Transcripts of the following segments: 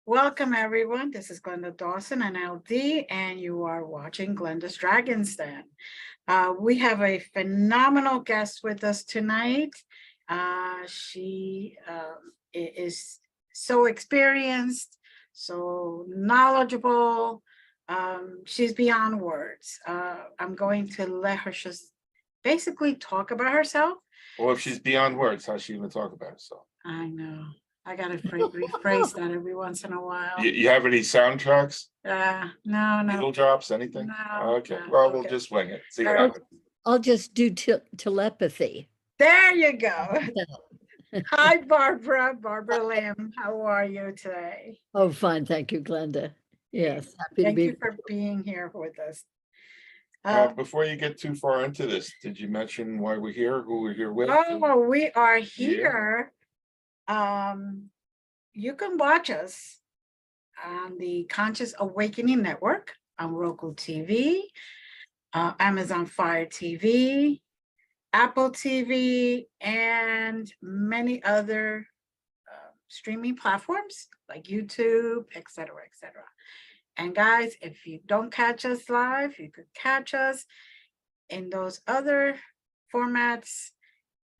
Welcome, everyone. This is Glenda Dawson and L.D., and you are watching Glenda's Dragon's Den. We have a phenomenal guest with us tonight. She is so experienced, so knowledgeable. She's beyond words. I'm going to let her just basically talk about herself. Well, if she's beyond words, how's she even talk about herself? I know. I got to rephrase that every once in a while. You have any soundtracks? No. Needle drops, anything? No. Okay. No. Well, Okay. we'll just wing it. See what happens. I'll just do telepathy. There you go. Hi, Barbara. Barbara Lim. How are you today? Oh, fine. Thank you, Glenda. Yes. Happy Thank to be you for being here with us. Before you get too far into this, did you mention why we're here, who we're here with? Oh, we are here. You can watch us on the Conscious Awakening Network on Roku TV, Amazon Fire TV, Apple TV, and many other streaming platforms like YouTube, etc., etc. And guys, if you don't catch us live, you could catch us in those other formats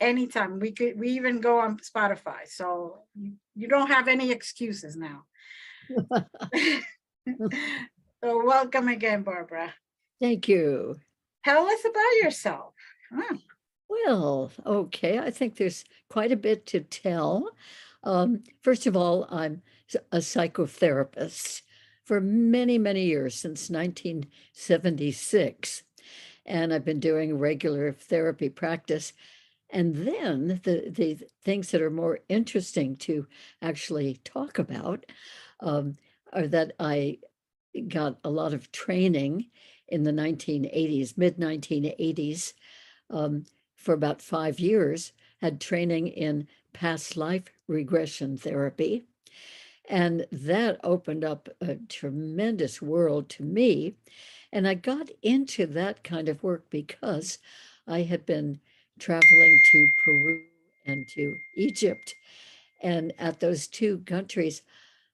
anytime. We even go on Spotify, so you don't have any excuses now. So welcome again, Barbara. Thank you. Tell us about yourself. Well, okay. I think there's quite a bit to tell. First of all, I'm a psychotherapist for many, many years, since 1976. And I've been doing regular therapy practice. And then the things that are more interesting to actually talk about are that I got a lot of training in the 1980s, mid-1980s, for about 5 years, had training in past life regression therapy. And that opened up a tremendous world to me. And I got into that kind of work because I had been traveling to Peru and to Egypt. And at those two countries,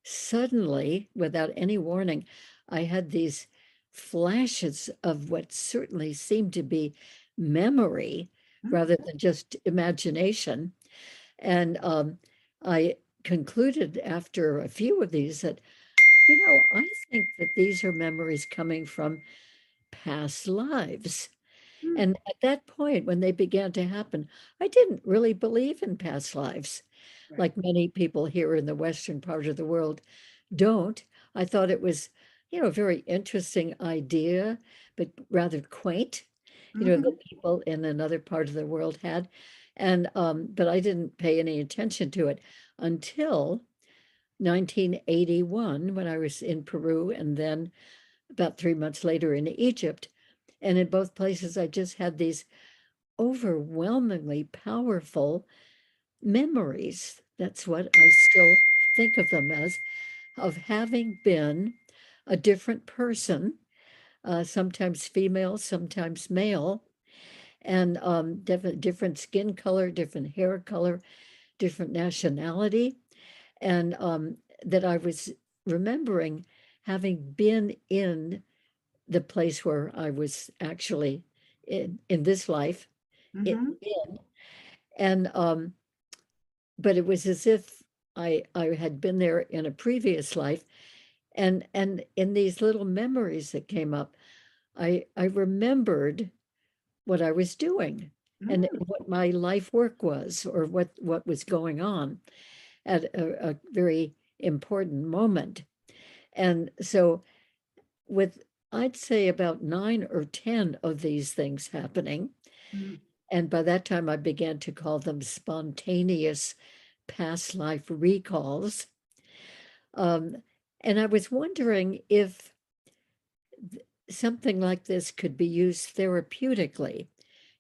suddenly, without any warning, I had these flashes of what certainly seemed to be memory rather than just imagination. And I concluded after a few of these that, I think that these are memories coming from past lives. And at that point, when they began to happen, I didn't really believe in past lives, like many people here in the Western part of the world don't. I thought it was, a very interesting idea, but rather quaint, that people in another part of the world had. And but I didn't pay any attention to it until 1981, when I was in Peru, and then about 3 months later in Egypt. And in both places, I just had these overwhelmingly powerful memories. That's what I still think of them as, of having been a different person, sometimes female, sometimes male, and different skin color, different hair color, different nationality. And that I was remembering having been in the place where I was actually in this life, and but it was as if I had been there in a previous life, and in these little memories that came up, I remembered what I was doing and what my life work was, or what was going on at a very important moment. And so with I'd say about 9 or 10 of these things happening. Mm. And by that time, I began to call them spontaneous past life recalls. Um, and I was wondering if something like this could be used therapeutically,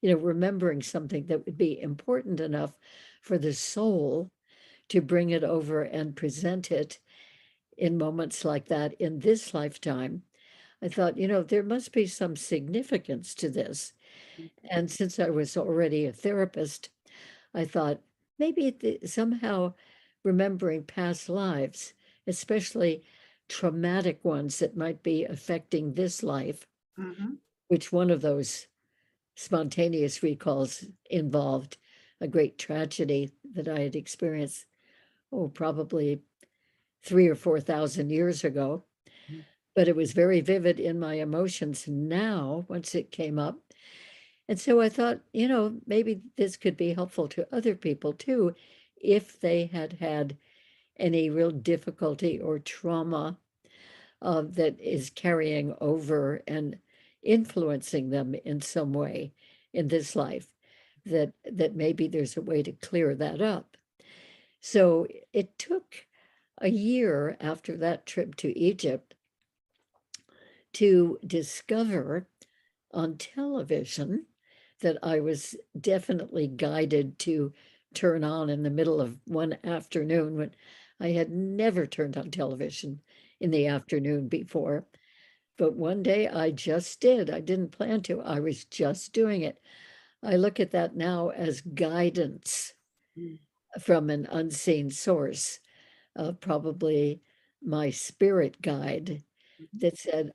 remembering something that would be important enough for the soul to bring it over and present it in moments like that in this lifetime. I thought, there must be some significance to this. And since I was already a therapist, I thought maybe somehow remembering past lives, especially traumatic ones that might be affecting this life, Mhm. which one of those spontaneous recalls involved a great tragedy that I had experienced, probably 3 or 4 thousand years ago. Mm. But it was very vivid in my emotions now once it came up. And so I thought, maybe this could be helpful to other people too, if they had had any real difficulty or trauma that is carrying over and influencing them in some way in this life, that maybe there's a way to clear that up. So it took a year after that trip to Egypt to discover on television that I was definitely guided to turn on in the middle of one afternoon when I had never turned on television in the afternoon before. But one day I just did. I didn't plan to. I was just doing it. I look at that now as guidance Mm. from an unseen source, probably my spirit guide that said,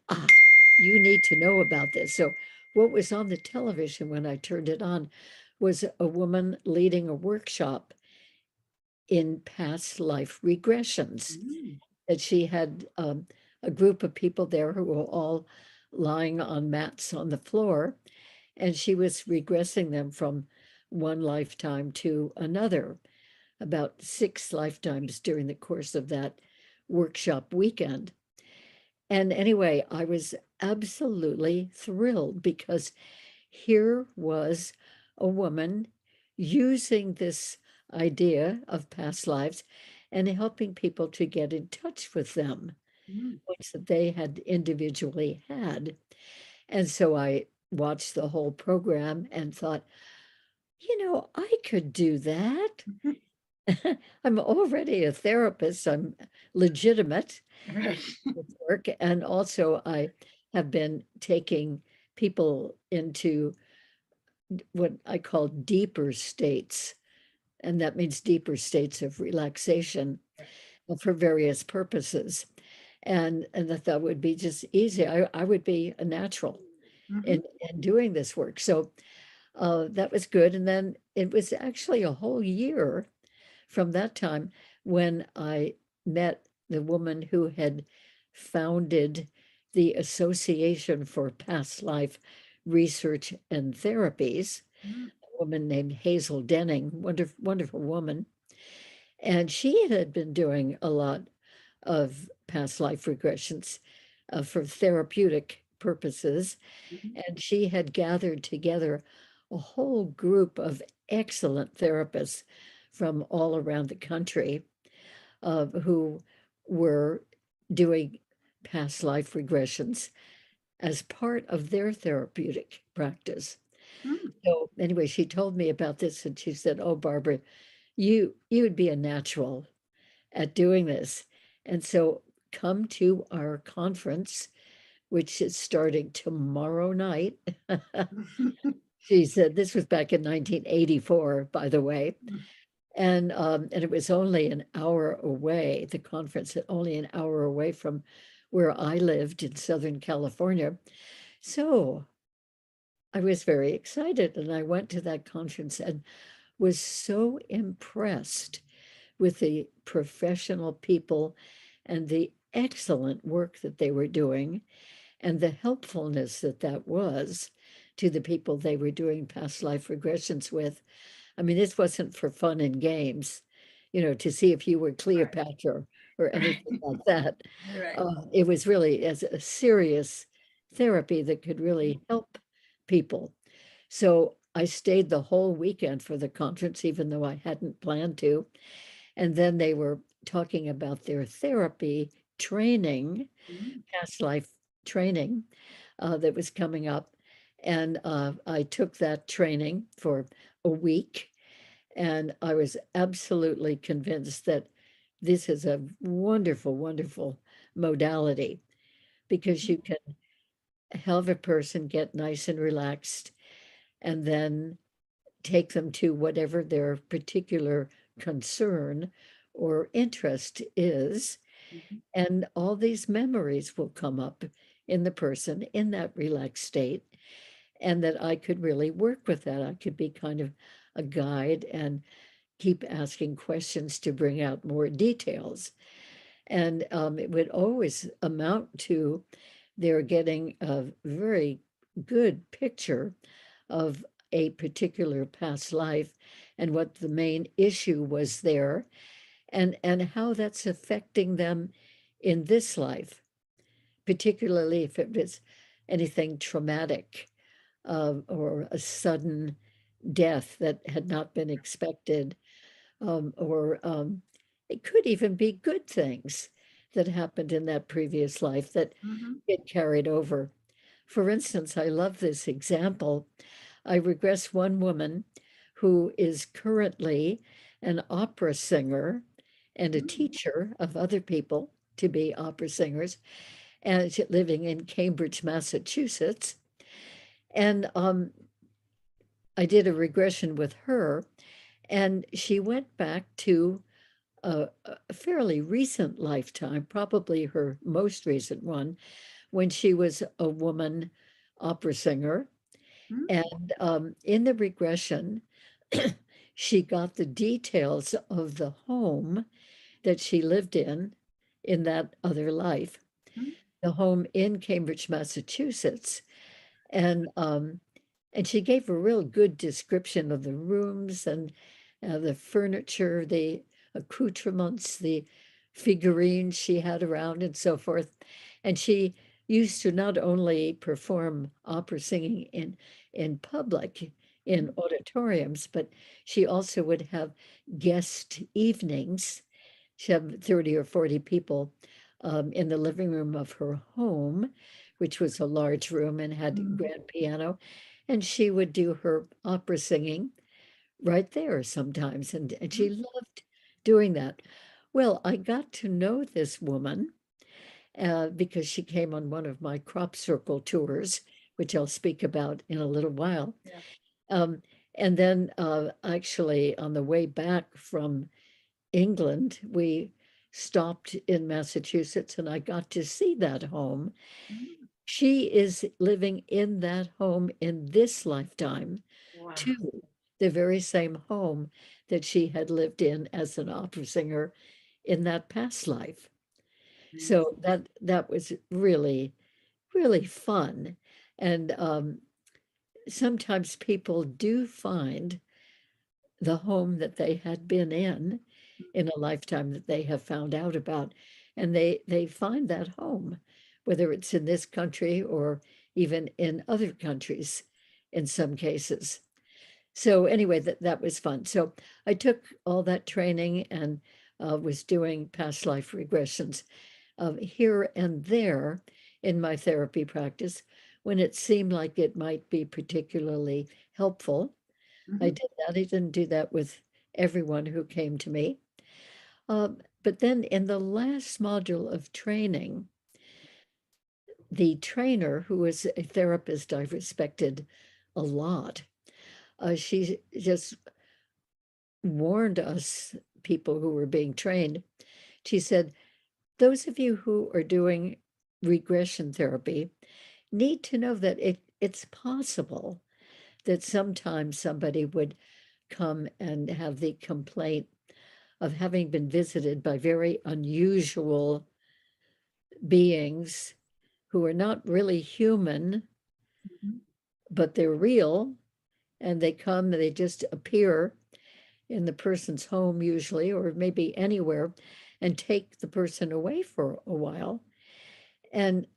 you need to know about this. So, what was on the television when I turned it on was a woman leading a workshop in past life regressions. Mm. That she had a group of people there who were all lying on mats on the floor, and she was regressing them from one lifetime to another, about 6 lifetimes during the course of that workshop weekend. And anyway, I was absolutely thrilled because here was a woman using this idea of past lives and helping people to get in touch with them, Mm. ones that they had individually had. And so I watched the whole program and thought, I could do that. I'm already a therapist, I'm legitimate Right. with work. And also, I have been taking people into what I call deeper states. And that means deeper states of relaxation for various purposes. And that would be just easy. I would be a natural Mhm. in doing this work. So that was good. And then it was actually a whole year from that time when I met the woman who had founded the Association for Past Life Research and Therapies, Mm. a woman named Hazel Denning, wonderful, wonderful woman. And she had been doing a lot of past life regressions for therapeutic purposes. Mhm. And she had gathered together a whole group of excellent therapists from all around the country who were doing past life regressions as part of their therapeutic practice. Mm. So anyway, she told me about this and she said, "Oh, Barbara, you would be a natural at doing this. And so come to our conference, which is starting tomorrow night." She said this was back in 1984, by the way. And it was only an hour away, the conference, only an hour away from where I lived in Southern California. So I was very excited and I went to that conference and was so impressed with the professional people and the excellent work that they were doing and the helpfulness that that was to the people they were doing past life regressions with. I mean, this wasn't for fun and games, to see if you were Right. Cleopatra or anything like that. Right. It was really as a serious therapy that could really help people. So I stayed the whole weekend for the conference, even though I hadn't planned to. And then they were talking about their therapy training, Mm, past life training that was coming up. And I took that training for a week. And I was absolutely convinced that this is a wonderful, wonderful modality because you can have a person get nice and relaxed and then take them to whatever their particular concern or interest is. mhm, And all these memories will come up in the person in that relaxed state. And that I could really work with that. I could be kind of a guide and keep asking questions to bring out more details. And it would always amount to they're getting a very good picture of a particular past life and what the main issue was there and how that's affecting them in this life, particularly if it was anything traumatic or a sudden death that had not been expected, or it could even be good things that happened in that previous life that mhm, get carried over. For instance, I love this example. I regress one woman who is currently an opera singer and a mm, teacher of other people to be opera singers, and she's living in Cambridge, Massachusetts. And I did a regression with her, and she went back to a fairly recent lifetime, probably her most recent one, when she was a woman opera singer. mm, And in the regression, she got the details of the home that she lived in that other life, mm, the home in Cambridge, Massachusetts. And and she gave a real good description of the rooms and the furniture, the accoutrements, the figurines she had around, and so forth. And she used to not only perform opera singing in public, in mm, auditoriums, but she also would have guest evenings. She had 30 or 40 people in the living room of her home, which was a large room and had mm, grand piano. And she would do her opera singing right there sometimes. And she mm, loved doing that. Well, I got to know this woman because she came on one of my crop circle tours, which I'll speak about in a little while. yeah, Um, and then actually on the way back from England, we stopped in Massachusetts and I got to see that home. mm. She is living in that home in this lifetime, Wow. too, the very same home that she had lived in as an opera singer in that past life. So Amazing. that was really, really fun. And sometimes people do find the home that they had been in a lifetime that they have found out about, and they find that home, whether it's in this country or even in other countries in some cases. So anyway, that was fun. So I took all that training and was doing past life regressions here and there in my therapy practice when it seemed like it might be particularly helpful. I Mhm, did that. I didn't do that with everyone who came to me. But then in the last module of training, the trainer, who was a therapist I respected a lot, she just warned us, people who were being trained. She said, those of you who are doing regression therapy need to know that it's possible that sometimes somebody would come and have the complaint of having been visited by very unusual beings who are not really human, mhm, but they're real. And they come, they just appear in the person's home, usually, or maybe anywhere, and take the person away for a while. And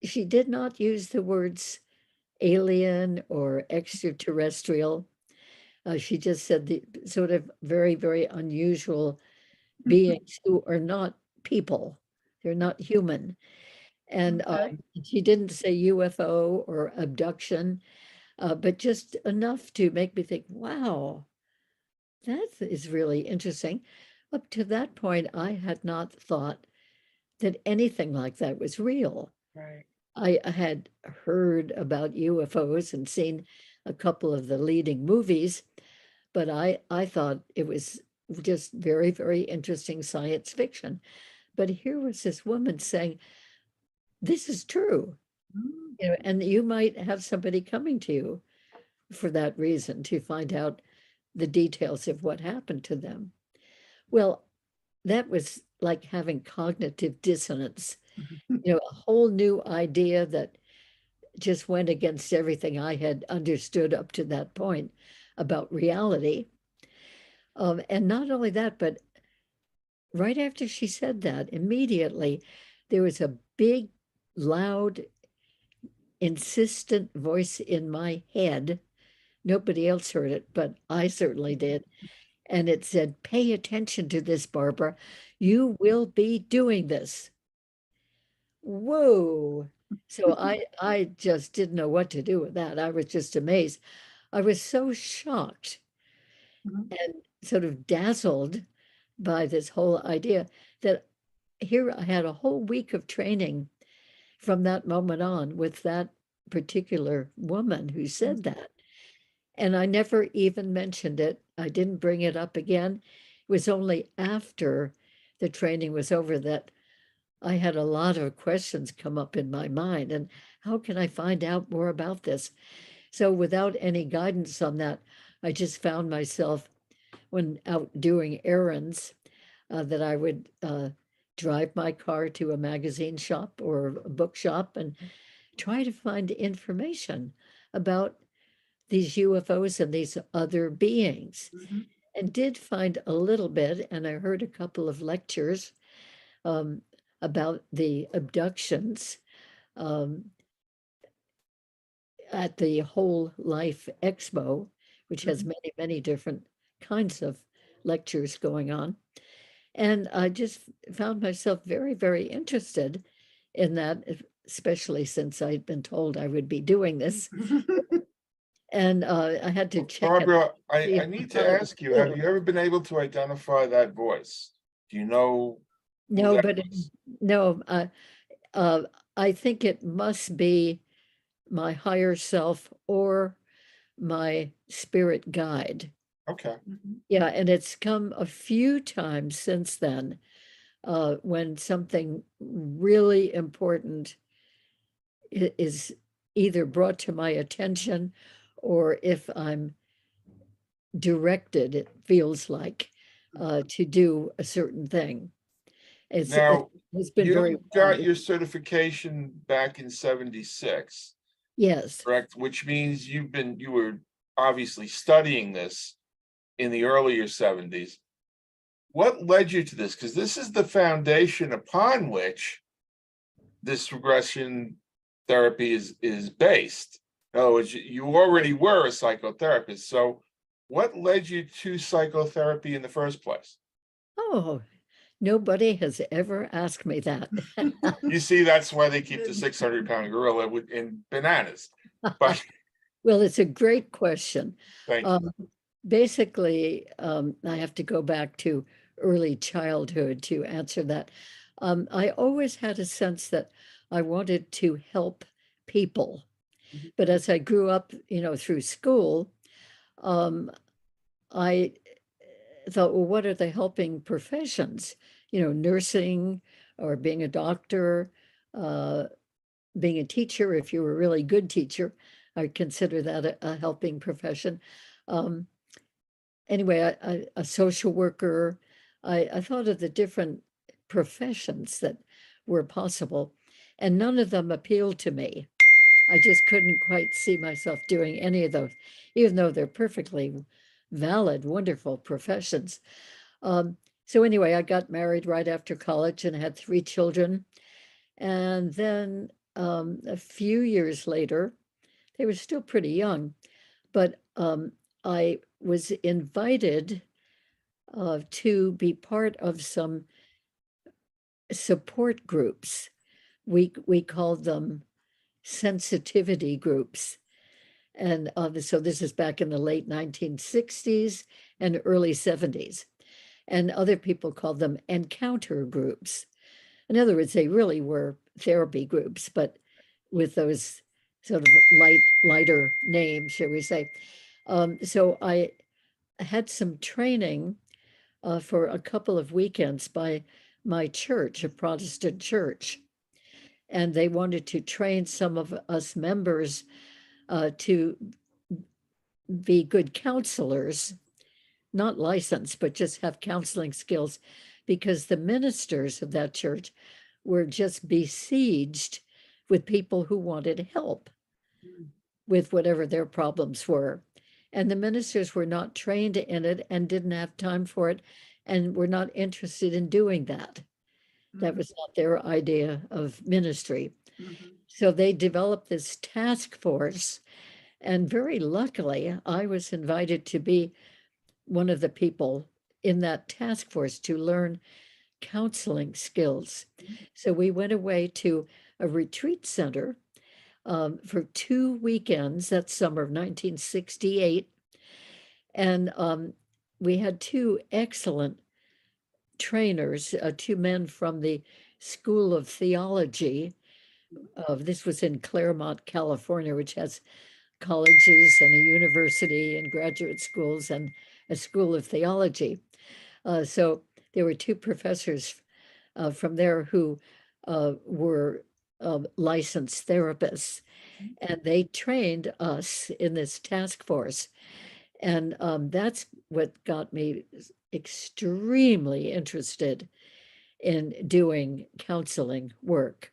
she did not use the words alien or extraterrestrial. She just said the sort of very, very unusual beings who are not people. They're not human. And Okay. she didn't say UFO or abduction, but just enough to make me think, wow, that is really interesting. Up to that point, I had not thought that anything like that was real. Right. I had heard about UFOs and seen a couple of the leading movies, but I thought it was just very, very interesting science fiction. But here was this woman saying, this is true. Mm. You know, and you might have somebody coming to you for that reason to find out the details of what happened to them. Well, that was like having cognitive dissonance, you know, a whole new idea that just went against everything I had understood up to that point about reality. And not only that, but right after she said that, immediately there was a big, loud, insistent voice in my head. Nobody else heard it, but I certainly did. And it said, pay attention to this, Barbara. You will be doing this. Whoa. So I just didn't know what to do with that. I was just amazed. I was so shocked Mhm. and sort of dazzled by this whole idea that here I had a whole week of training from that moment on with that particular woman who said that. And I never even mentioned it. I didn't bring it up again. It was only after the training was over that I had a lot of questions come up in my mind. And how can I find out more about this? So, without any guidance on that, I just found myself, when out doing errands, that I would drive my car to a magazine shop or a bookshop and try to find information about these UFOs and these other beings. Mhm. And did find a little bit, and I heard a couple of lectures um, about the abductions um, at the Whole Life Expo, which has Mhm. many, many different kinds of lectures going on. And I just found myself very, very interested in that, especially since I'd been told I would be doing this. And I had to check it, Barbara, see I need to how it was ask you, have true. you ever been able to identify that voice? Do you know who No, that but was? no, uh, I think it must be my higher self or my spirit guide. Okay, Mhm. Yeah, and it's come a few times since then, when something really important is either brought to my attention or if I'm directed, it feels like, to do a certain thing. It now, has been very you got wonderful. your certification back in 76, Yes. correct? Which means you were obviously studying this in the earlier 70s. What led you to this? Because this is the foundation upon which this regression therapy is based. In other words, you already were a psychotherapist. So what led you to psychotherapy in the first place? Oh, nobody has ever asked me that. You see, that's why they keep the 600-pound gorilla in bananas. But Well, it's a great question. thank you. Um, Basically, I have to go back to early childhood to answer that. I always had a sense that I wanted to help people. Mhm. But as I grew up, you know, through school, um, I thought, well, what are the helping professions? You know, nursing or being a doctor, uh, being a teacher, if you were a really good teacher, I consider that a helping profession. Um, anyway, a social worker. I thought of the different professions that were possible, and none of them appealed to me. I just couldn't quite see myself doing any of those, even though they're perfectly valid, wonderful professions. Um, so anyway, I got married right after college and had 3 children. And then a few years later, they were still pretty young, but I was invited to be part of some support groups. We called them sensitivity groups. And so this is back in the late 1960s and early 70s. And other people called them encounter groups. In other words, they really were therapy groups, but with those sort of lighter names, shall we say. So I had some training for a couple of weekends by my church, a Protestant church. And they wanted to train some of us members to be good counselors, not licensed, but just have counseling skills, because the ministers of that church were just besieged with people who wanted help with whatever their problems were. And the ministers were not trained in it and didn't have time for it and were not interested in doing that. That was not their idea of ministry. So they developed this task force. And very luckily, I was invited to be one of the people in that task force to learn counseling skills. So we went away to a retreat center for 2 weekends that summer of 1968. And we had 2 excellent trainers, 2 men from the School of Theology. This was in Claremont, California, which has colleges and a university and graduate schools and a school of theology. So there were 2 professors from there who were licensed therapists, and they trained us in this task force. And that's what got me extremely interested in doing counseling work.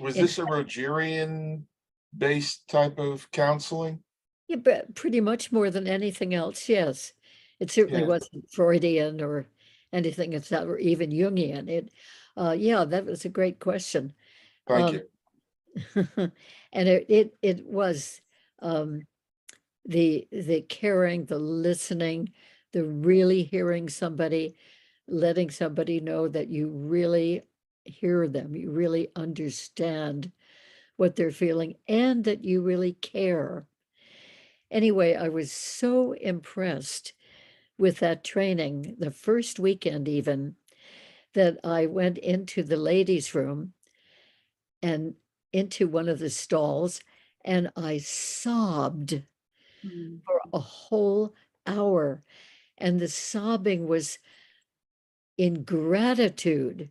Was And this a Rogerian-based type of counseling? yeah, but pretty much more than anything else, yes. It certainly Yeah. wasn't Freudian or anything of that, or even Jungian. Yeah, that was a great question. Thank Um, you. and it was the caring, the listening, the really hearing somebody, letting somebody know that you really hear them, you really understand what they're feeling, and that you really care. Anyway, I was so impressed with that training, the first weekend even, that I went into the ladies' room and into one of the stalls, and I sobbed for a whole hour. And the sobbing was in gratitude,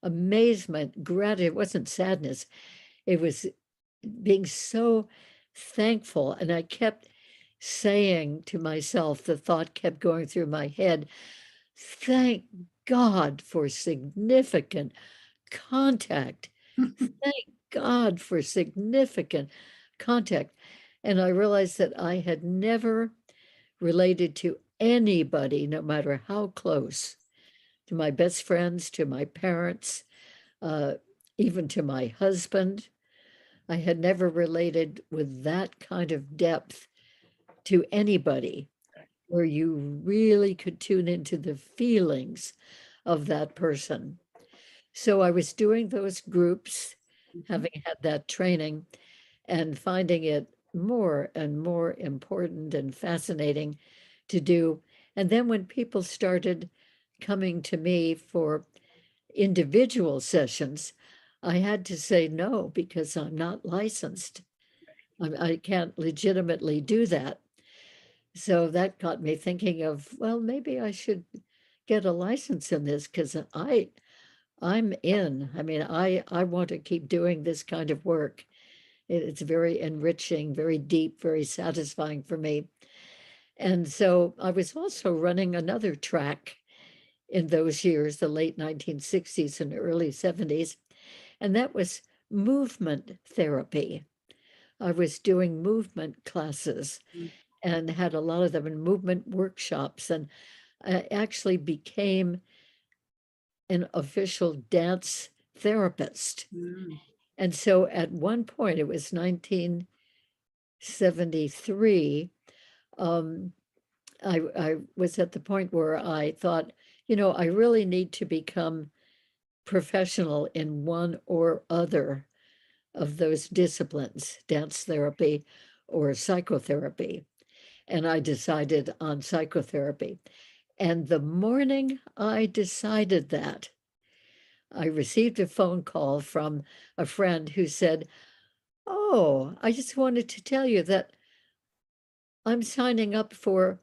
amazement, gratitude. It wasn't sadness. It was being so thankful. And I kept saying to myself, the thought kept going through my head, thank God for significant contact. Thank God for significant contact. And I realized that I had never related to anybody, no matter how close, to my best friends, to my parents, uh, even to my husband. I had never related with that kind of depth to anybody, where you really could tune into the feelings of that person. So I was doing those groups, having had that training, and finding it more and more important and fascinating to do. And then when people started coming to me for individual sessions, I had to say no because I'm not licensed. I can't legitimately do that. So that got me thinking of, well, maybe I should get a license in this, because I'm in. I mean, I want to keep doing this kind of work. It's very enriching, very deep, very satisfying for me. And so I was also running another track in those years, the late 1960s and early 70s, and that was movement therapy. I was doing movement classes and had a lot of them in movement workshops, and I actually became an official dance therapist. And so at one point, it was 1973, I was at the point where I thought, I really need to become professional in one or other of those disciplines, dance therapy or psychotherapy. And I decided on psychotherapy. And the morning I decided that, I received a phone call from a friend who said, "Oh, I just wanted to tell you that I'm signing up for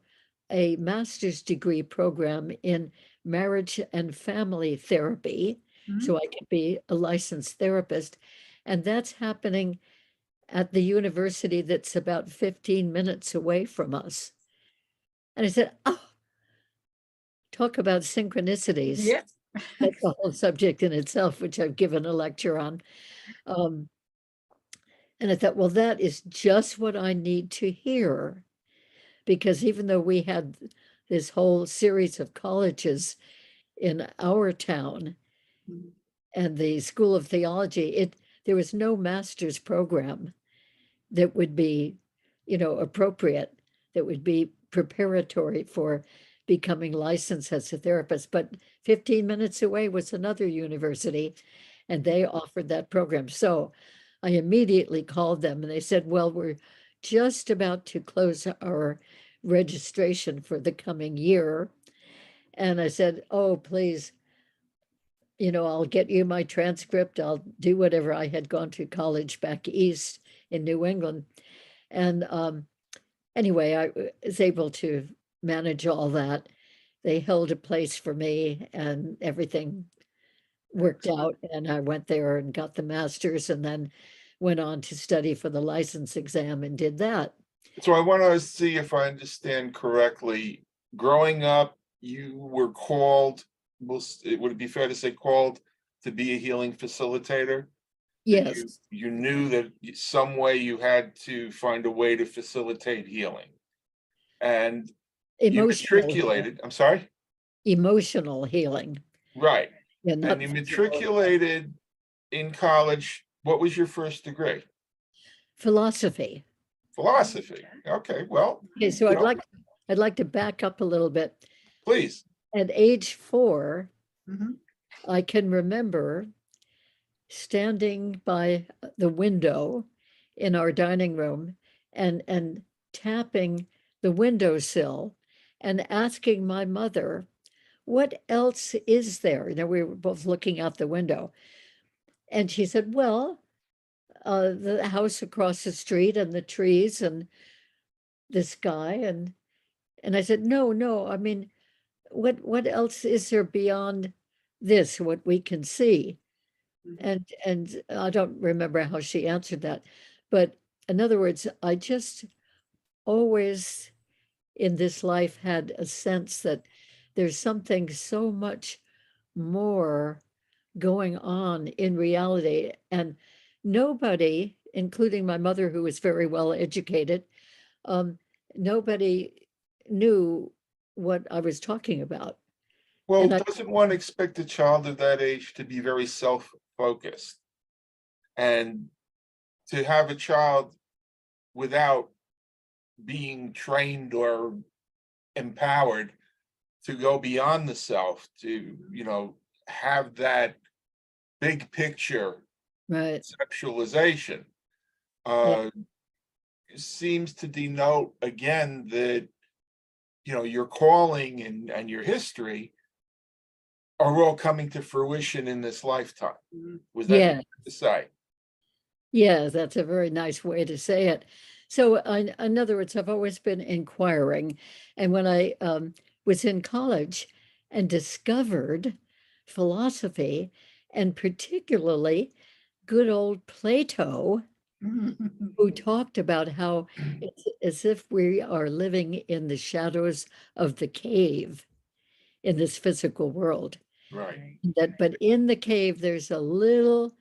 a master's degree program in marriage and family therapy, so I can be a licensed therapist. And that's happening at the university that's about 15 minutes away from us." And I said, "Oh, talk about synchronicities." Yes. That's a whole subject in itself, which I've given a lecture on. Um, and I thought, well, that is just what I need to hear. Because even though we had this whole series of colleges in our town and the School of Theology, there was no master's program that would be, appropriate, that would be preparatory for becoming licensed as a therapist. But 15 minutes away was another university, and they offered that program. So I immediately called them and they said, well, we're just about to close our registration for the coming year. And I said, oh, please, I'll get you my transcript. I'll do whatever. I had gone to college back east in New England. And anyway, I was able to manage all that. They held a place for me and everything worked out. And I went there and got the master's and then went on to study for the license exam and did that. So I want to see if I understand correctly. Growing up, you were called, would it be fair to say called to be a healing facilitator? Yes, You knew that some way you had to find a way to facilitate healing. And you emotional healing. matriculated, I'm sorry? Emotional healing. Right. Yeah, And not you physical. matriculated in college. What was your first degree? Philosophy. Philosophy. Okay, well, Okay, so you I'd know, like to back up a little bit. please. At age 4, Mhm. I can remember standing by the window in our dining room and tapping the windowsill and asking my mother, what else is there? We were both looking out the window. And she said, well, the house across the street and the trees and the sky. And I said, no, I mean, what else is there beyond this, what we can see? And I don't remember how she answered that. But in other words, I just always in this life had a sense that there's something so much more going on in reality. And nobody, including my mother, who was very well educated, nobody knew what I was talking about. Well, And I, doesn't one expect a child of that age to be very self-focused? And to have a child without being trained or empowered to go beyond the self, to, have that big picture right. conceptualization, Yeah. seems to denote again that, your calling and your history are all coming to fruition in this lifetime. Was that Yeah. to say? Yeah, that's a very nice way to say it. So, in other words, I've always been inquiring. And when I was in college and discovered philosophy, and particularly good old Plato, who talked about how it's as if we are living in the shadows of the cave in this physical world. Right. But in the cave, there's a little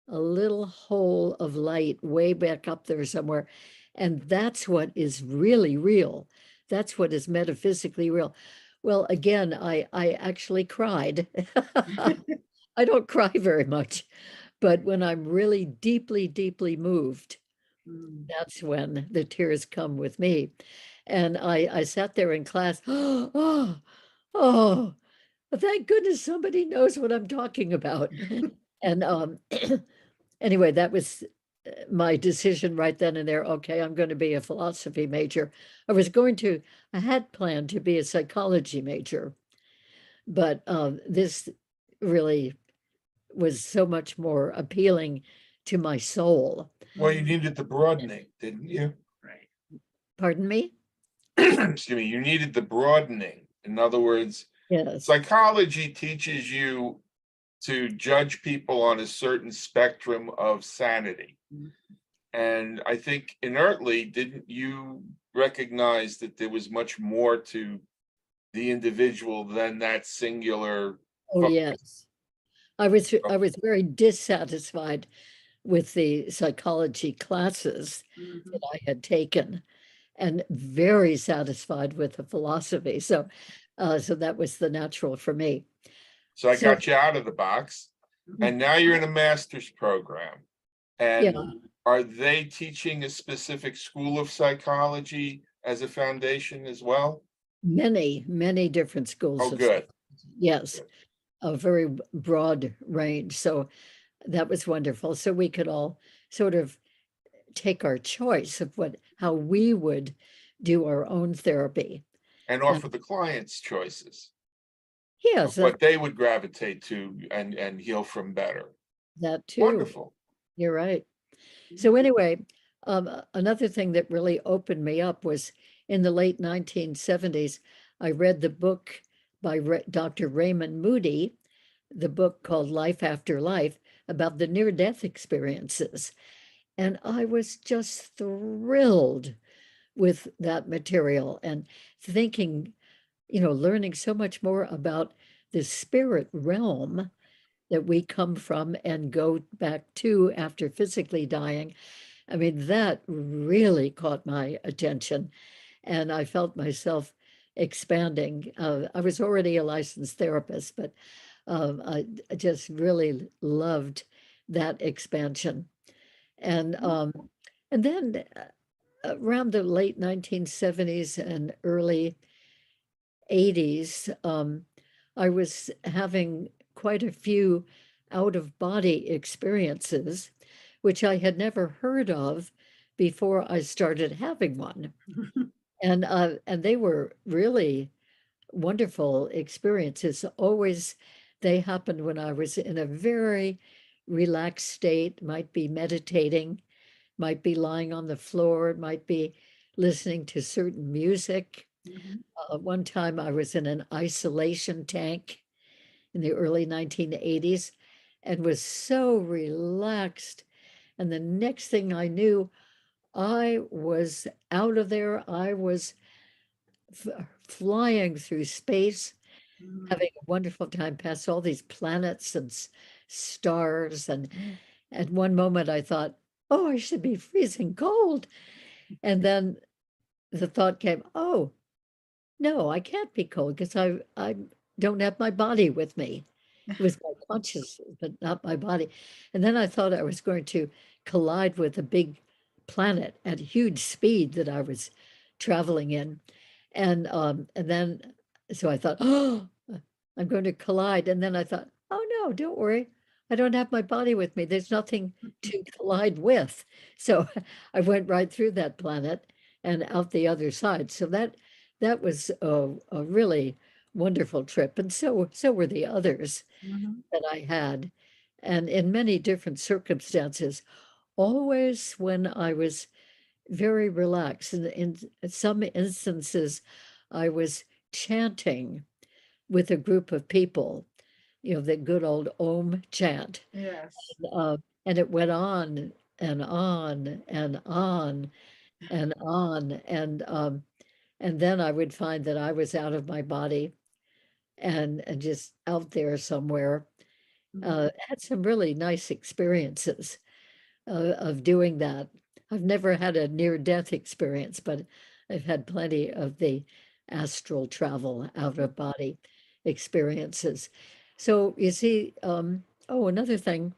hole of light way back up there somewhere. And that's what is really real. That's what is metaphysically real. Well, again, I actually cried. I don't cry very much, But when I'm really deeply, deeply moved, Mm. that's when the tears come with me. And I sat there in class, oh, oh, thank goodness somebody knows what I'm talking about. And anyway, that was my decision right then and there. Okay, I'm going to be a philosophy major. I had planned to be a psychology major, but this really was so much more appealing to my soul. Well, you needed the broadening, didn't you? Right. Pardon me? Excuse me, you needed the broadening. In other words, Yes. psychology teaches you to judge people on a certain spectrum of sanity. Mhm. And I think inertly, didn't you recognize that there was much more to the individual than that singular Oh, focus? yes. I was very dissatisfied with the psychology classes Mhm. that I had taken, and very satisfied with the philosophy. So, so that was the natural for me. So I So, got you out of the box, Mhm. and now you're in a master's program. yeah, And are they teaching a specific school of psychology as a foundation as well? many, many different schools Oh, of good. psychology. Yes, Good. a very broad range. So that was wonderful. So we could all sort of take our choice of how we would do our own therapy. And And offer the clients choices of yes, what they would gravitate to and heal from better. that too. Wonderful. You're right. So anyway, another thing that really opened me up was in the late 1970s, I read the book by Dr. Raymond Moody, the book called Life After Life, about the near-death experiences. And I was just thrilled with that material and thinking, learning so much more about the spirit realm that we come from and go back to after physically dying. I mean, that really caught my attention, and I felt myself expanding. I was already a licensed therapist, but I just really loved that expansion. And then around the late 1970s and early 80s, I was having quite a few out of body experiences, which I had never heard of before I started having one. And they were really wonderful experiences. Always, they happened when I was in a very relaxed state, might be meditating, might be lying on the floor, it might be listening to certain music. Mhm. One time I was in an isolation tank in the early 1980s and was so relaxed. And the next thing I knew, I was out of there. I was flying through space, Mhm. having a wonderful time past all these planets and stars. And at one moment I thought, oh, I should be freezing cold. And then the thought came, oh, no, I can't be cold because I don't have my body with me. It was my consciousness, but not my body. And then I thought I was going to collide with a big planet at huge speed that I was traveling in. And then so I thought, oh, I'm going to collide. And then I thought, oh no, don't worry. I don't have my body with me. There's nothing to collide with. So I went right through that planet and out the other side. So that was a really wonderful trip. And so were the others Mhm. that I had. And in many different circumstances, always when I was very relaxed. And in some instances, I was chanting with a group of people, the good old Om chant. Yes. Uh, and it went on and on and on and on. And then I would find that I was out of my body and just out there somewhere. Mhm. Had some really nice experiences of doing that. I've never had a near-death experience, but I've had plenty of the astral travel, out of body experiences. So you see, oh, another thing,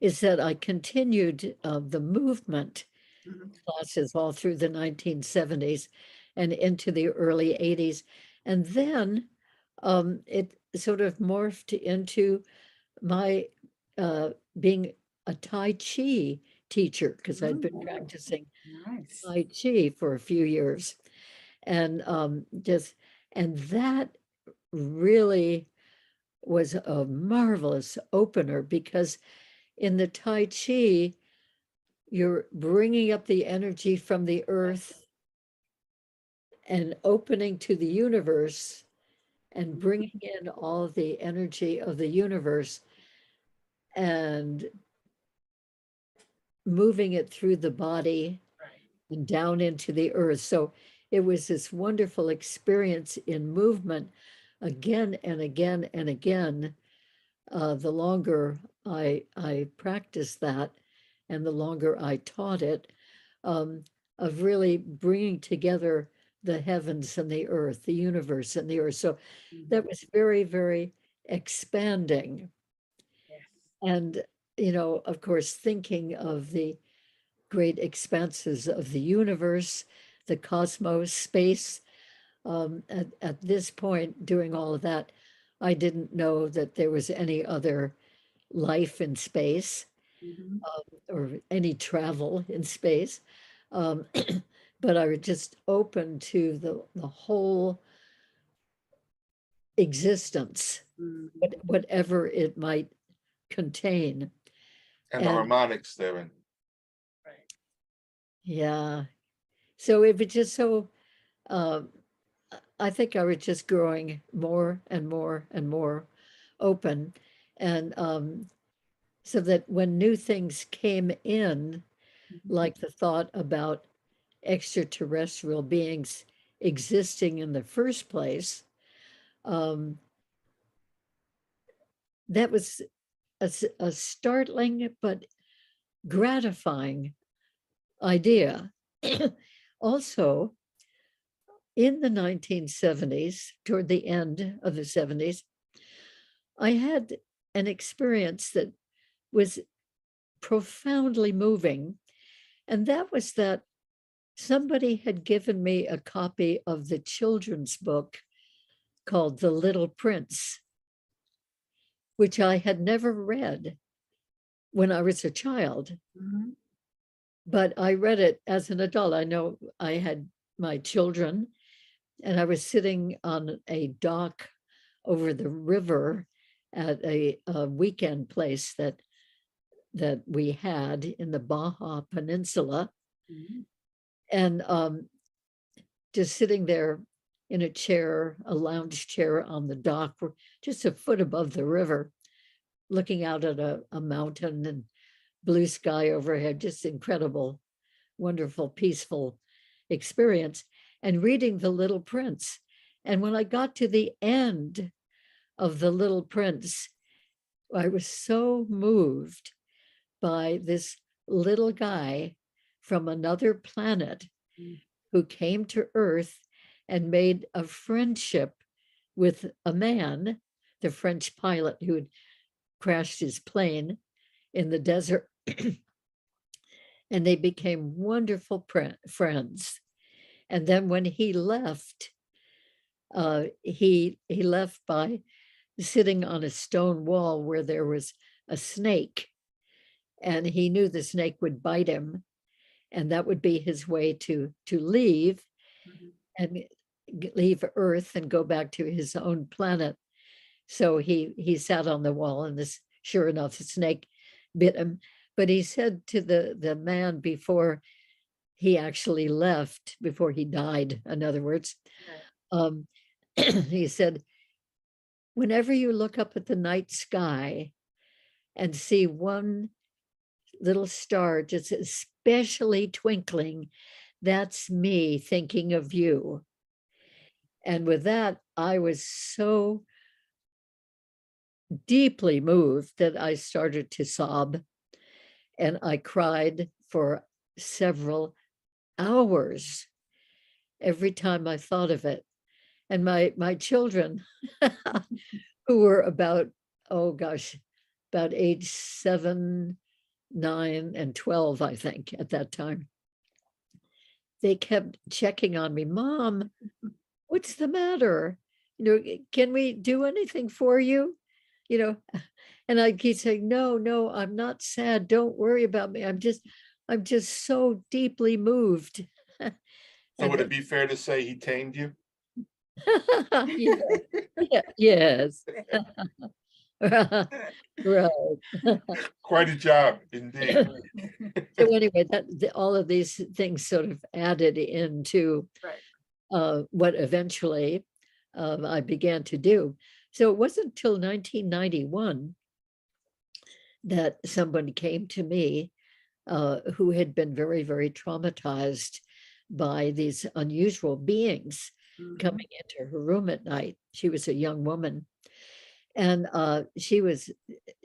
is that I continued the movement Mhm. classes all through the 1970s and into the early 80s. And then it sort of morphed into my being a Tai Chi teacher, because I'd been Ooh, practicing nice. Tai Chi for a few years. And and that really was a marvelous opener, because in the Tai Chi, you're bringing up the energy from the earth and opening to the universe and bringing in all the energy of the universe and moving it through the body Right. and down into the earth. So it was this wonderful experience in movement again and again and again. The longer I practiced that and the longer I taught it, um, of really bringing together the heavens and the earth, the universe and the earth. So that Mhm. was very, very expanding. Yes. And, of course, thinking of the great expanses of the universe, the cosmos, space. At this point, doing all of that, I didn't know that there was any other life in space, Mhm. or any travel in space. Um, but I was just open to the whole existence, Mhm. whatever it might contain. And the And harmonics therein. Right. yeah, so it was just so, uh, I think I was just growing more and more and more open. And so that when new things came in, Mhm. like the thought about extraterrestrial beings existing in the first place, um, that was a startling but gratifying idea. Also, in the 1970s, toward the end of the 70s, I had an experience that was profoundly moving. And that was that somebody had given me a copy of the children's book called The Little Prince, which I had never read when I was a child, Mhm. but I read it as an adult. I know I had my children, and I was sitting on a dock over the river at a weekend place that we had in the Baja Peninsula, Mhm. and just sitting there in a chair, a lounge chair on the dock, just a foot above the river, looking out at a mountain and blue sky overhead, just incredible, wonderful, peaceful experience, and reading The Little Prince. And when I got to the end of The Little Prince, I was so moved by this little guy from another planet Mhm. who came to Earth and made a friendship with a man, the French pilot who had crashed his plane in the desert. And they became wonderful friends. And then when he left, he left by sitting on a stone wall where there was a snake, and he knew the snake would bite him, and that would be his way to leave Mhm. and leave Earth and go back to his own planet. So he sat on the wall, and this, sure enough, the snake bit him. But he said to the man before he actually left, before he died, in other words, Right. um, he said, whenever you look up at the night sky and see one little star just especially twinkling, that's me thinking of you. And with that, I was so deeply moved that I started to sob, and I cried for several hours every time I thought of it. And my children, who were about, oh gosh, about age 7, 9 and 12, I think, at that time. They kept checking on me. Mom, what's the matter? Can we do anything for you? You know, and I keep saying, no, no, I'm not sad. Don't worry about me. I'm just so deeply moved. So And would it be fair to say he tamed you? yeah, yes. Right. Quite a job, indeed. So anyway, all of these things sort of added into Right. what eventually I began to do. So it wasn't until 1991 that somebody came to me who had been very, very traumatized by these unusual beings Mhm. coming into her room at night. She was a young woman, and she was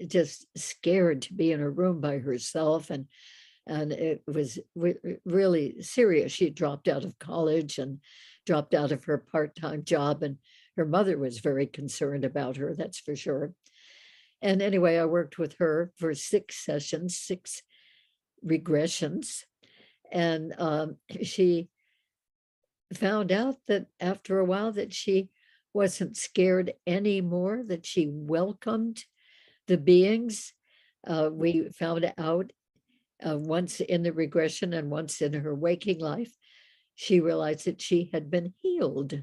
just scared to be in a room by herself, and it was really serious. She dropped out of college and dropped out of her part-time job, and her mother was very concerned about her, that's for sure. And anyway, I worked with her for 6 sessions, 6 regressions, and she found out that after a while that she wasn't scared anymore, that she welcomed the beings. We found out once in the regression and once in her waking life, she realized that she had been healed,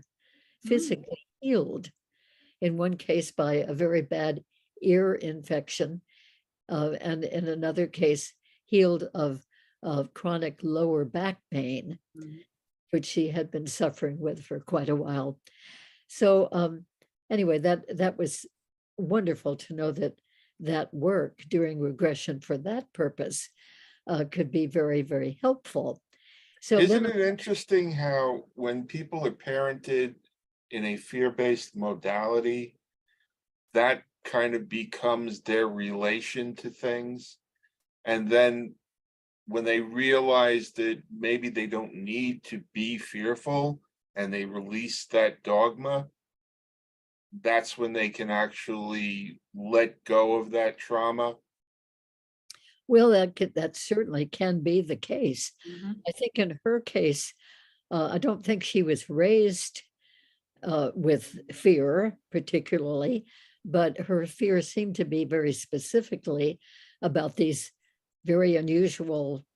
physically healed. In one case by a very bad ear infection, and in another case healed of chronic lower back pain, Mhm. which she had been suffering with for quite a while. So anyway, that was wonderful to know that that work during regression for that purpose could be very, very helpful. So Isn't then, it interesting how when people are parented in a fear-based modality, that kind of becomes their relation to things? And then when they realize that maybe they don't need to be fearful and they release that dogma, that's when they can actually let go of that trauma. well, that certainly can be the case. Mhm. I think in her case, I don't think she was raised with fear, particularly, but her fear seemed to be very specifically about these very unusual,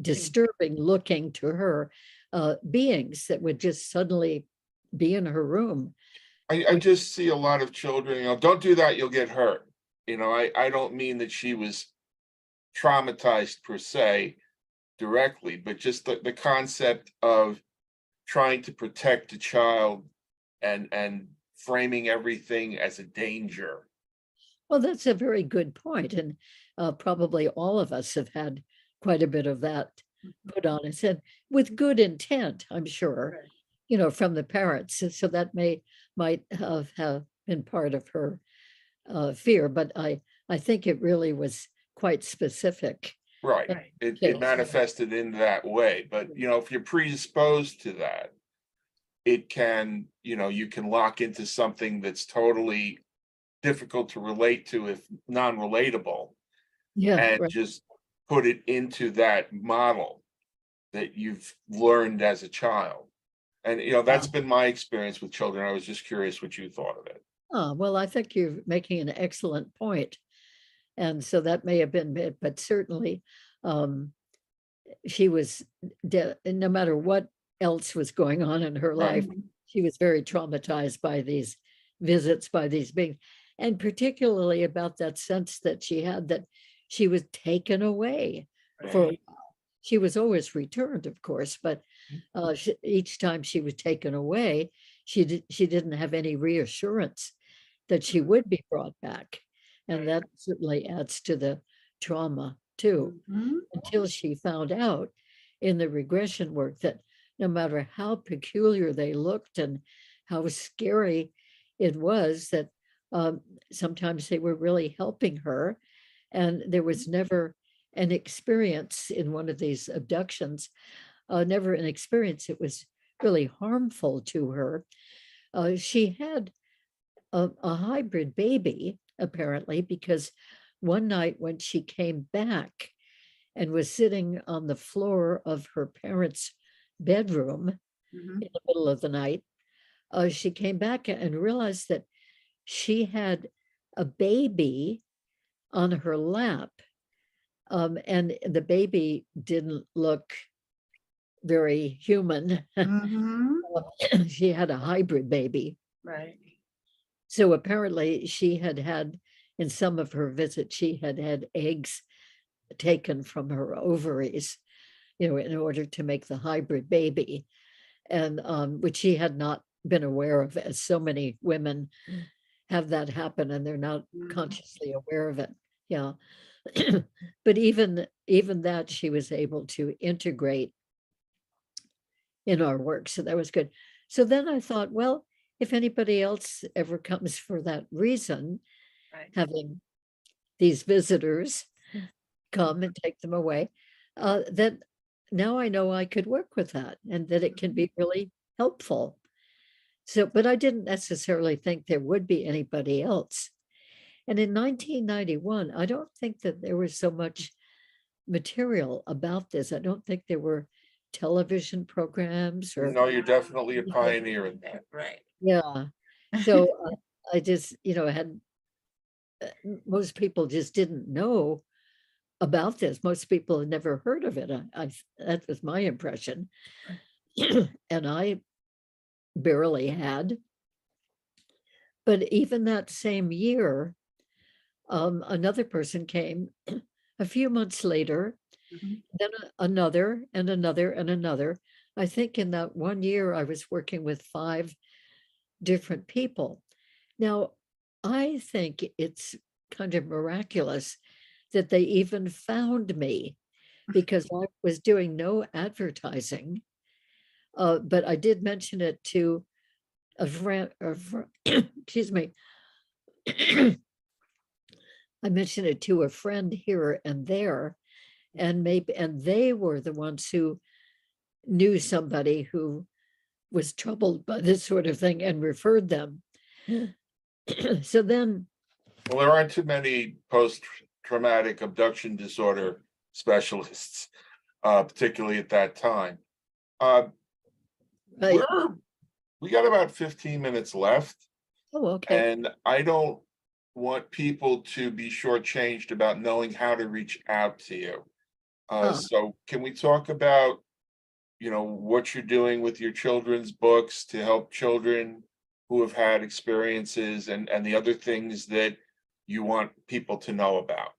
disturbing looking to her beings that would just suddenly be in her room. I just see a lot of children, don't do that, you'll get hurt. I don't mean that she was traumatized per se directly, but just the concept of trying to protect a child and framing everything as a danger. Well, that's a very good point, and probably all of us have had quite a bit of that put on us, and with good intent, I'm sure, Right. from the parents. So that might have been part of her fear, but I think it really was quite specific. Right. Right. It Yes. manifested in that way. But if you're predisposed to that, it can, you can lock into something that's totally difficult to relate to if non-relatable, Yeah, and right. just put it into that model that you've learned as a child. And that's been my experience with children. I was just curious what you thought of it. Well, I think you're making an excellent point. And so that may have been it, but certainly um, she was, no matter what else was going on in her Right. life, she was very traumatized by these visits, by these beings, and particularly about that sense that she had that she was taken away for, Right. she was always returned, of course, but each time she was taken away, she didn't have any reassurance that she would be brought back. And that certainly adds to the trauma too, Mhm. until she found out in the regression work that no matter how peculiar they looked and how scary it was, that um, sometimes they were really helping her. And there was never an experience in one of these abductions, never an experience that was really harmful to her. She had a hybrid baby, apparently, because one night when she came back and was sitting on the floor of her parents' bedroom Mhm. in the middle of the night, she came back and realized that she had a baby on her lap. And the baby didn't look very human. Mhm. She had a hybrid baby. Right. So apparently she had had, in some of her visits, she had had eggs taken from her ovaries, in order to make the hybrid baby, and which she had not been aware of, as so many women have that happen and they're not Mhm. consciously aware of it. Yeah. But even that she was able to integrate in our work. So that was good. So then I thought, well, if anybody else ever comes for that reason, Right. having these visitors come and take them away, then now I know I could work with that and that it can be really helpful. So, but I didn't necessarily think there would be anybody else. And in 1991, I don't think that there was so much material about this. I don't think there were television programs or No, you're definitely a anything. pioneer in that. Right. Yeah. So I just, had most people just didn't know about this. Most people had never heard of it. That was my impression. And I barely had. But even that same year, another person came a few months later, Mhm. then another and another and another. I think in that one year, I was working with 5 different people. Now, I think it's kind of miraculous that they even found me because I was doing no advertising. But I did mention it to a friend, excuse me. I mentioned it to a friend here and there, and they were the ones who knew somebody who was troubled by this sort of thing and referred them. So then, Well, there aren't too many post-traumatic abduction disorder specialists, particularly at that time. Uh, right. we got about 15 minutes left, Oh, okay. and I don't want people to be shortchanged about knowing how to reach out to you. Ah, So can we talk about, what you're doing with your children's books to help children who have had experiences and the other things that you want people to know about?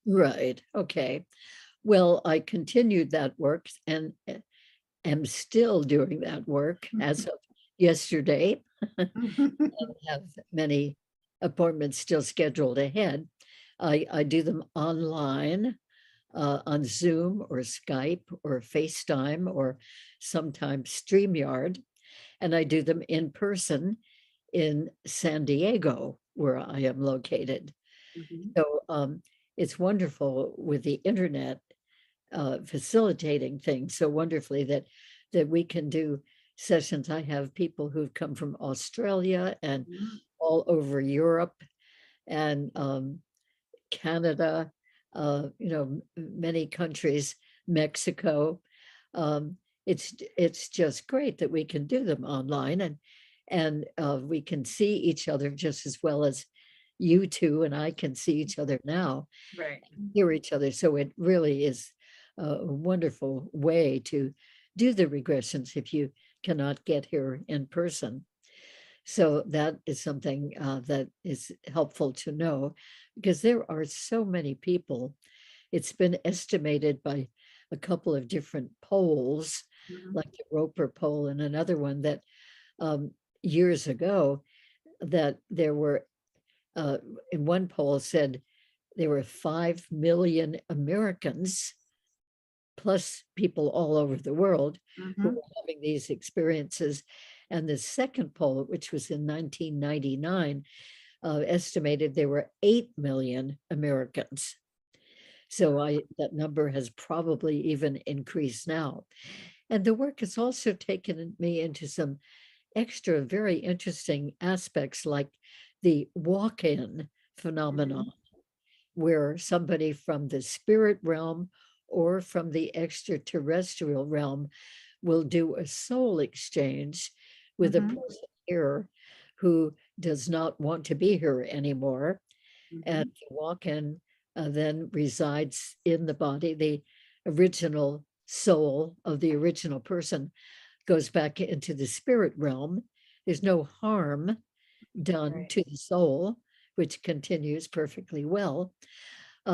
right. Okay. Well, I continued that work and am still doing that work as of yesterday. Have many appointments still scheduled ahead. I do them online, on Zoom or Skype or FaceTime or sometimes StreamYard, and I do them in person in San Diego, where I am located. Mhm. So it's wonderful with the internet facilitating things so wonderfully that we can do sessions. I have people who've come from Australia and Mhm. all over Europe and Canada, many countries, Mexico. It's just great that we can do them online and we can see each other just as well as you two and I can see each other now, Right. hear each other. So it really is a wonderful way to do the regressions if you cannot get here in person. So that is something that is helpful to know because there are so many people. It's been estimated by a couple of different polls, Mhm. like the Roper poll and another one that um, years ago that there were, in one poll said there were 5 million Americans plus people all over the world who Mhm. were having these experiences. And the second poll, which was in 1999, estimated there were 8 million Americans. So that number has probably even increased now. And the work has also taken me into some extra very interesting aspects like the walk-in phenomenon. Mhm. where somebody from the spirit realm or from the extraterrestrial realm will do a soul exchange with a Mhm. person here who does not want to be here anymore, and Mhm. walk in, then resides in the body. The original soul of the original person goes back into the spirit realm. There's no harm done Right. to the soul, which continues perfectly well.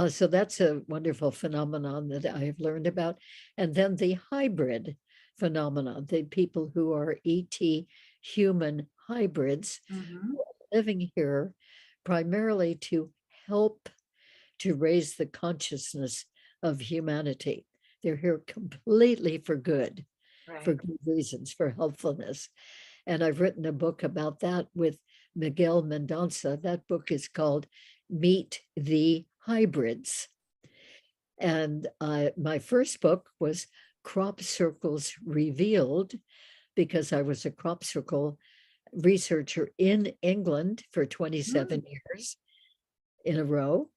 So that's a wonderful phenomenon that I have learned about. And then the hybrid phenomenon, the people who are ET human hybrids Mhm. living here primarily to help to raise the consciousness of humanity. They're here completely for Right. good reasons, for helpfulness. And I've written a book about that with Miguel Mendonça. That book is called Meet the Hybrids. And my first book was Crop Circles Revealed, because I was a crop circle researcher in England for 27 Mm. years in a row.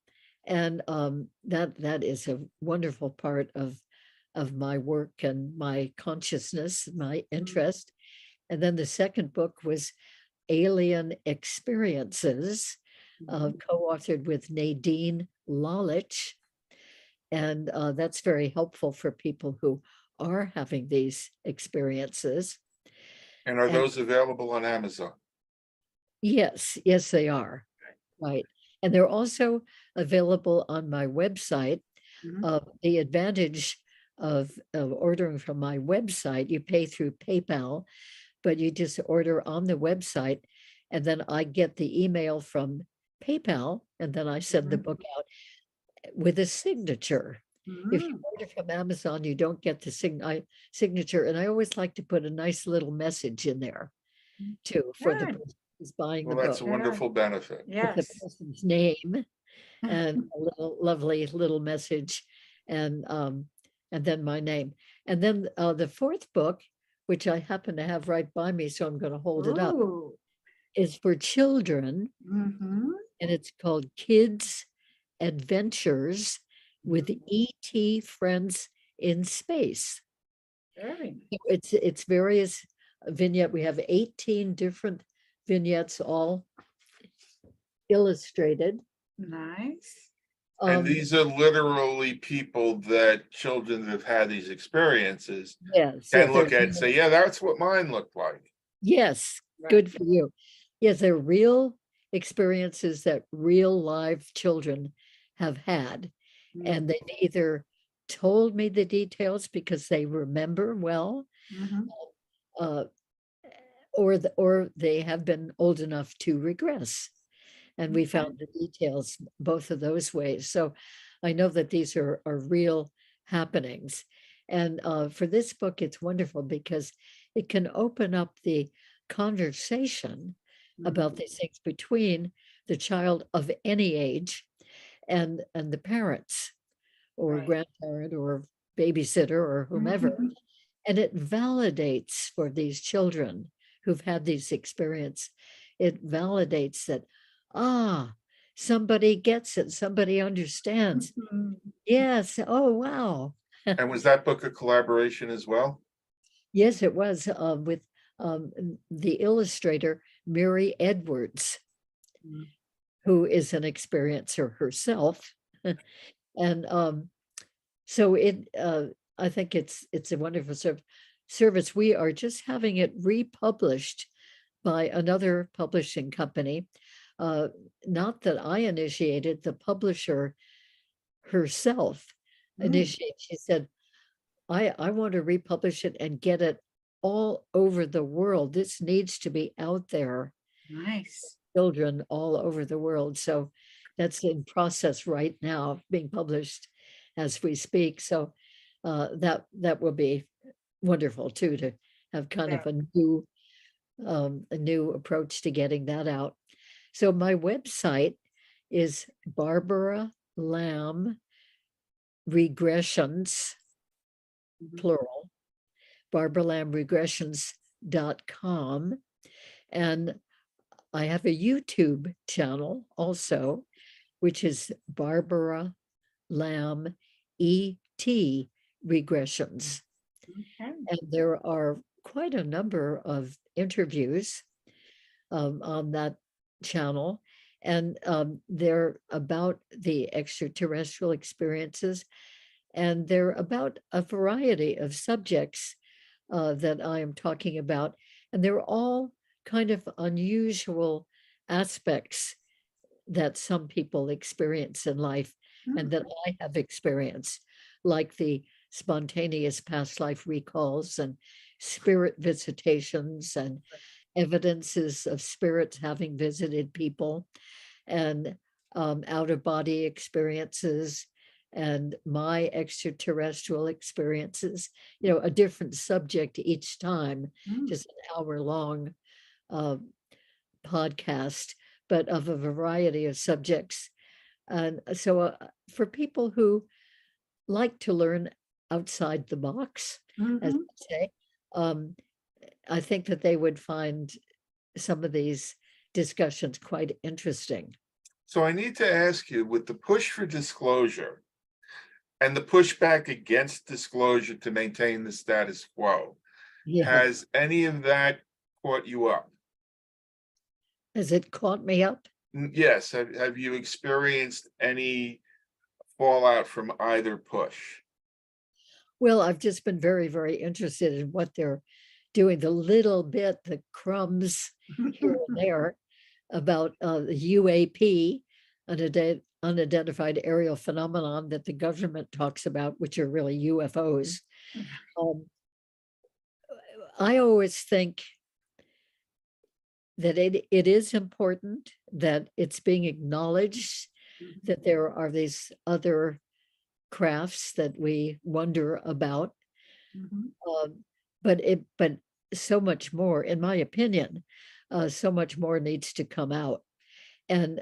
And that is a wonderful part of my work and my consciousness, my Mm. interest. And then the second book was Alien Experiences, Mhm. co-authored with Nadine Lalich. And that's very helpful for people who are having these experiences. And are And those available on Amazon? yes, yes, they are. Right. And they're also available on my website. Mhm. The advantage of ordering from my website, you pay through PayPal, but you just order on the website, and then I get the email from PayPal, and then I send the Mhm. book out with a signature. If you Mm. order from Amazon, you don't get the signature, and I always like to put a nice little message in there too for the Good. person who's buying Well, the that's book a Good. wonderful benefit. with the Yes. person's name and a little lovely little message, and then my name. And then the fourth book, which I happen to have right by me, so I'm going to hold it up, Ooh. is for children, Mhm. and it's called Kids Adventures with Mhm. ET Friends in Space. Very So it's various vignette. We have 18 different vignettes, all illustrated. nice. And Um, these are literally people that children that have had these experiences yes, can yes, look at and say, yeah, that's what mine looked like. yes, Right. good for you. Yes, they're real experiences that real live children have had. Mm. And they've either told me the details because they remember well, Mhm. uh, or they have been old enough to regress. And we Okay. found the details both of those ways. So I know that these are real happenings. And for this book, it's wonderful because it can open up the conversation about Mhm. these things between the child of any age and the parents or Right. grandparent or babysitter or whomever. Mhm. And it validates for these children who've had these experience, it validates that, ah, somebody gets it, somebody understands. Mhm. Yes, oh, wow. And was that book a collaboration as well? Yes, it was with the illustrator, Mary Edwards, Mhm. who is an experiencer herself. And so I think it's a wonderful service. We are just having it republished by another publishing company. Uh, Not that I initiated, the publisher herself Mm. initiated. She said, I want to republish it and get it all over the world. This needs to be out there, Nice. children all over the world. So that's in process right now, being published as we speak. So that will be wonderful too, to have kind Yeah. of a new approach to getting that out. So my website is Barbara Lamb Regressions, Mhm. plural, barbaralamregressions.com. And I have a YouTube channel also, which is Barbara Lamb ET regressions. Okay. And there are quite a number of interviews on that channel. And they're about the extraterrestrial experiences. And they're about a variety of subjects that I am talking about. And they're all kind of unusual aspects that some people experience in life and that I have experienced, like the spontaneous past life recalls and spirit visitations and evidences of spirits having visited people and out of body experiences and my extraterrestrial experiences, a different subject each time, just an hour long podcast, but of a variety of subjects. And so for people who like to learn outside the box, as I say, I think that they would find some of these discussions quite interesting. So I need to ask you, with the push for disclosure and the pushback against disclosure to maintain the status quo, Yeah. has any of that caught you up? Has it caught me up? Yes. Have you experienced any fallout from either push? Well, I've just been very, very interested in what they're doing, the little bit, the crumbs here and there about the UAP, unidentified aerial phenomenon that the government talks about, which are really UFOs. I always think that it is important that it's being acknowledged that there are these other crafts that we wonder about. But so much more, in my opinion, so much more needs to come out. And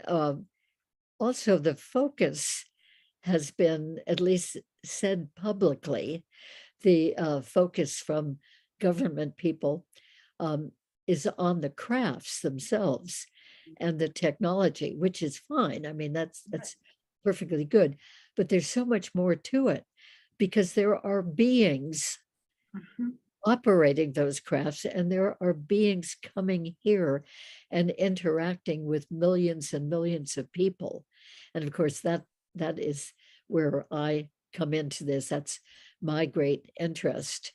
also the focus has been, at least said publicly, the focus from government people is on the crafts themselves and the technology, which is fine. I mean, that's perfectly good. But there's so much more to it because there are beings operating those crafts, and there are beings coming here and interacting with millions and millions of people. And of course, that is where I come into this. That's my great interest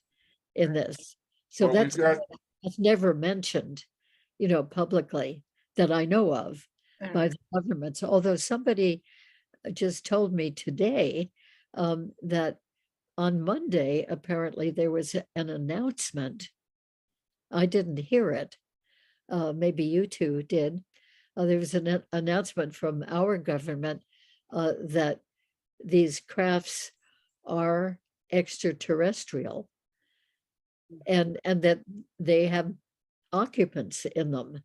in this. So Well, that's never mentioned, publicly that I know of by the governments. Although somebody just told me today that on Monday, apparently there was an announcement. I didn't hear it. Maybe you two did. There was an announcement from our government that these crafts are extraterrestrial and that they have occupants in them.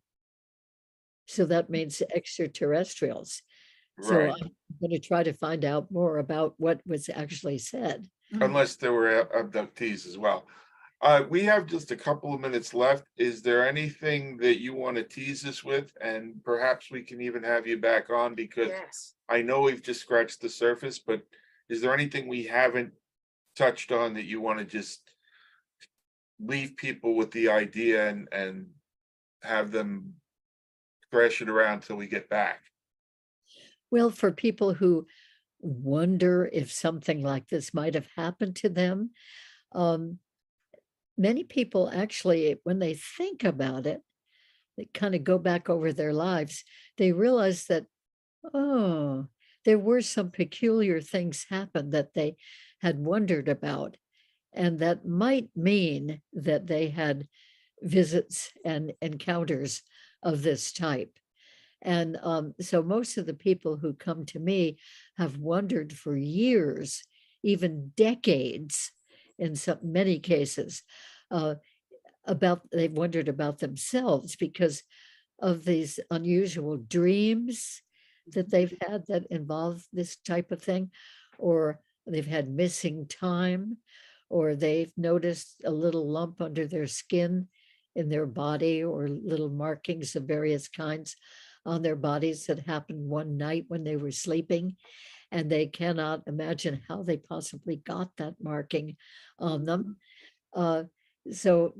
So that means extraterrestrials. So right. I'm going to try to find out more about what was actually said. Unless there were abductees as well. We have just a couple of minutes left. Is there anything that you want to tease us with? And perhaps we can even have you back on, because I know we've just scratched the surface, but is there anything we haven't touched on that you want to just leave people with the idea and have them thrash it around till we get back? Well, for people who wonder if something like this might have happened to them, many people actually, when they think about it, they kind of go back over their lives, they realize that, oh, there were some peculiar things happen that they had wondered about. And that might mean that they had visits and encounters of this type. And so most of the people who come to me have wondered for years, even decades, in many cases, they've wondered about themselves because of these unusual dreams that they've had that involve this type of thing, or they've had missing time, or they've noticed a little lump under their skin in their body, or little markings of various kinds. on their bodies that happened one night when they were sleeping, and they cannot imagine how they possibly got that marking on them. Uh, so,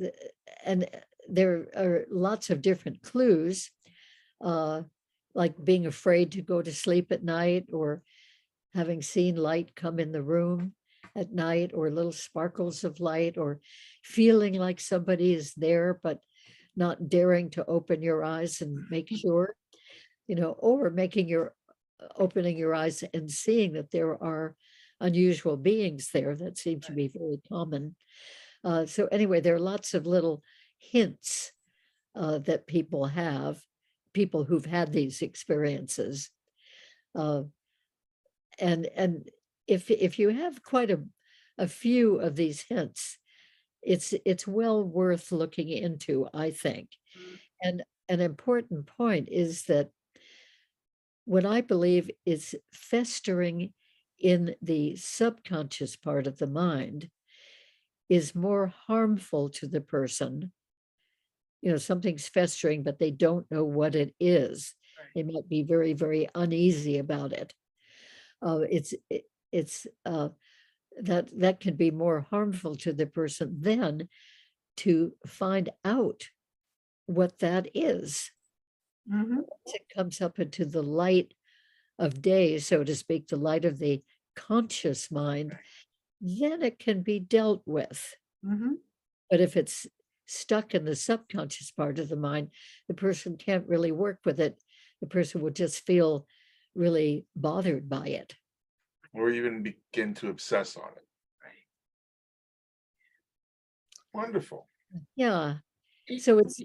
and there are lots of different clues, like being afraid to go to sleep at night, or having seen light come in the room at night, or little sparkles of light, or feeling like somebody is there, but not daring to open your eyes and make sure, or opening your eyes and seeing that there are unusual beings there. That seem to be very common. So anyway, there are lots of little hints that people who've had these experiences. And if you have quite a few of these hints, it's well worth looking into, I think. And an important point is that what I believe is festering in the subconscious part of the mind is more harmful to the person. Something's festering, but they don't know what it is. They might be very, very uneasy about it. That can be more harmful to the person than to find out what that is. Mhm. Once it comes up into the light of day, so to speak, the light of the conscious mind, then it can be dealt with. Mhm. But if it's stuck in the subconscious part of the mind, the person can't really work with it. The person will just feel really bothered by it. Or even begin to obsess on it. Right. Wonderful. Yeah. So it's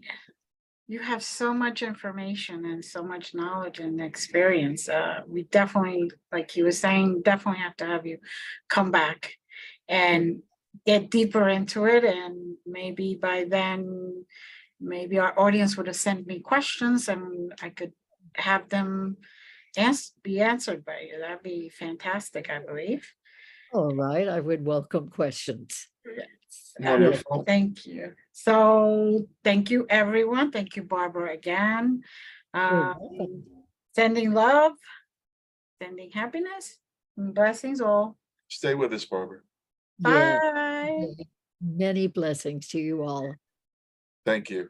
You have so much information and so much knowledge and experience. We definitely, like you were saying, definitely have to have you come back and get deeper into it. And maybe by then, maybe our audience would have sent me questions and I could have them be answered by you. That'd be fantastic, I believe. all right. I would welcome questions. Yes. Wonderful. Thank you. So thank you, everyone. Thank you, Barbara, again. You're welcome. Sending love, sending happiness, and blessings all. Stay with us, Barbara. Yeah. Bye. Many blessings to you all. Thank you.